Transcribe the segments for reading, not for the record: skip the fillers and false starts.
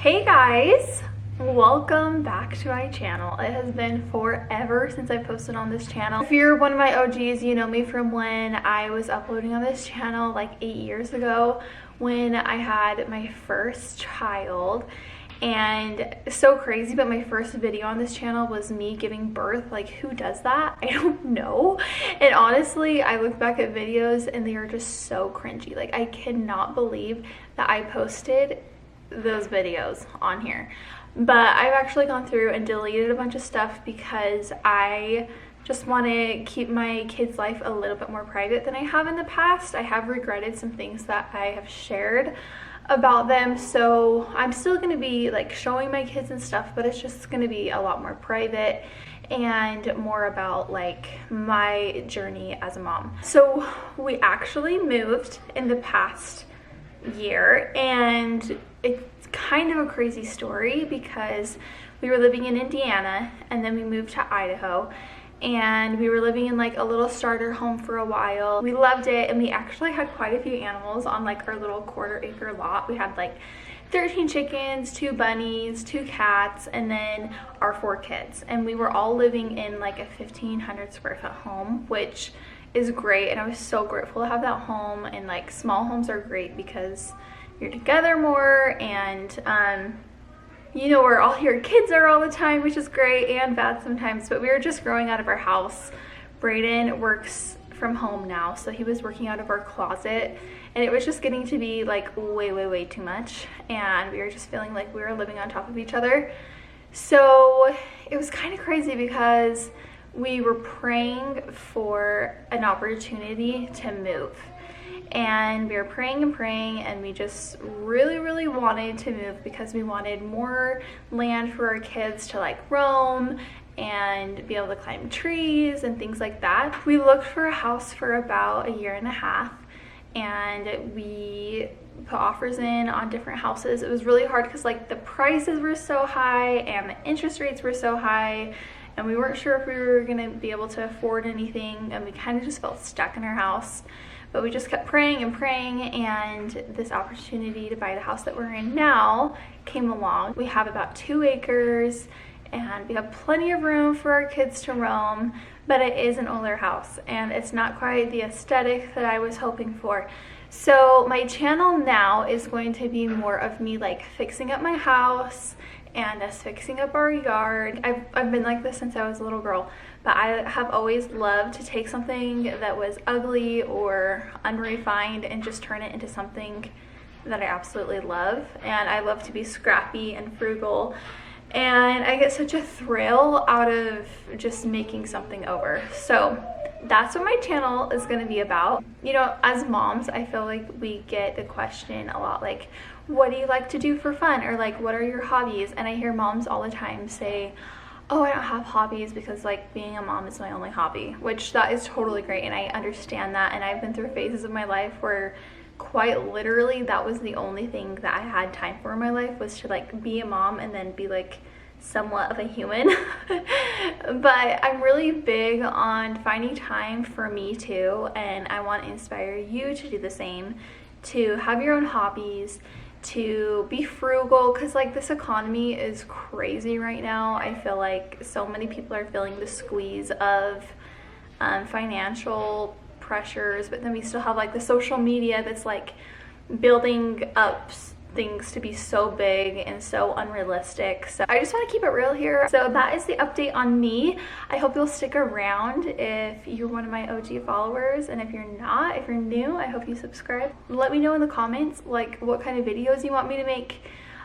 Hey guys, welcome back to my channel. It has been forever since I posted on this channel. If you're one of my OGs, you know me from when I was uploading on this channel like 8 years ago when I had my first child. And so crazy, but my first video on this channel was me giving birth. Like, who does that? I don't know. And honestly, I look back at videos and they are just so cringy. Like, I cannot believe that I posted those videos on here. But I've actually gone through and deleted a bunch of stuff because I just want to keep my kids' life a little bit more private than I have in the past. I have regretted some things that I have shared about them, so I'm still going to be like showing my kids and stuff, but it's just going to be a lot more private and more about like my journey as a mom. So we actually moved in the past year, and it's kind of a crazy story because we were living in Indiana and then we moved to Idaho, and we were living in like a little starter home for a while. We loved it, and we actually had quite a few animals on like our little quarter-acre lot. We had like 13 chickens, 2 bunnies, 2 cats, and then our 4 kids. And we were all living in like a 1,500 square foot home, which is great. And I was so grateful to have that home. And like small homes are great because you're together more, and you know where all your kids are all the time, which is great and bad sometimes. But we were just growing out of our house. Brayden works from home now, so he was working out of our closet, and it was just getting to be like way too much, and we were just feeling like we were living on top of each other. So it was kind of crazy because we were praying for an opportunity to move. And we were praying and praying, and we just really wanted to move because we wanted more land for our kids to like roam and be able to climb trees and things like that. We looked for a house for about 1.5 years, and we put offers in on different houses. It was really hard because like the prices were so high and the interest rates were so high, and we weren't sure if we were gonna be able to afford anything, and we kind of just felt stuck in our house. But we just kept praying and praying, and this opportunity to buy the house that we're in now came along. We have about 2 acres, and we have plenty of room for our kids to roam, but it is an older house, and it's not quite the aesthetic that I was hoping for. So my channel now is going to be more of me like fixing up my house and us fixing up our yard. I've been like this since I was a little girl, but I have always loved to take something that was ugly or unrefined and just turn it into something that I absolutely love. And I love to be scrappy and frugal, and I get such a thrill out of just making something over. So that's what my channel is going to be about. You know, as moms, I feel like we get the question a lot, like, what do you like to do for fun? Or like, what are your hobbies? And I hear moms all the time say, oh, I don't have hobbies because like being a mom is my only hobby, which that is totally great, and I understand that. And I've been through phases of my life where quite literally that was the only thing that I had time for in my life, was to like be a mom and then be like somewhat of a human. But I'm really big on finding time for me too, and I want to inspire you to do the same, to have your own hobbies, to be frugal, because like this economy is crazy right now. I feel like so many people are feeling the squeeze of financial pressures, but then we still have like the social media that's like building up things to be so big and so unrealistic. So I just want to keep it real here. So that is the update on me. I hope you'll stick around if you're one of my OG followers, and if you're not, if you're new, I hope you subscribe. Let me know in the comments like what kind of videos you want me to make.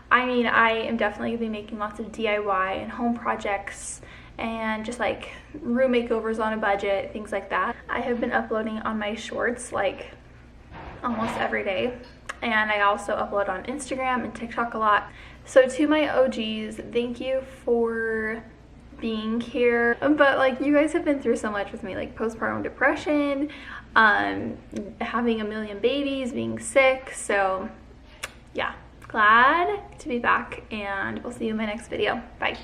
I mean, I am definitely gonna be making lots of DIY and home projects and just like room makeovers on a budget, things like that. I have been uploading on my shorts like almost every day, and I also upload on Instagram and TikTok a lot. So to my OGs, thank you for being here. But like, you guys have been through so much with me, like postpartum depression, having a million babies, being sick. So yeah, glad to be back, and we'll see you in my next video. Bye.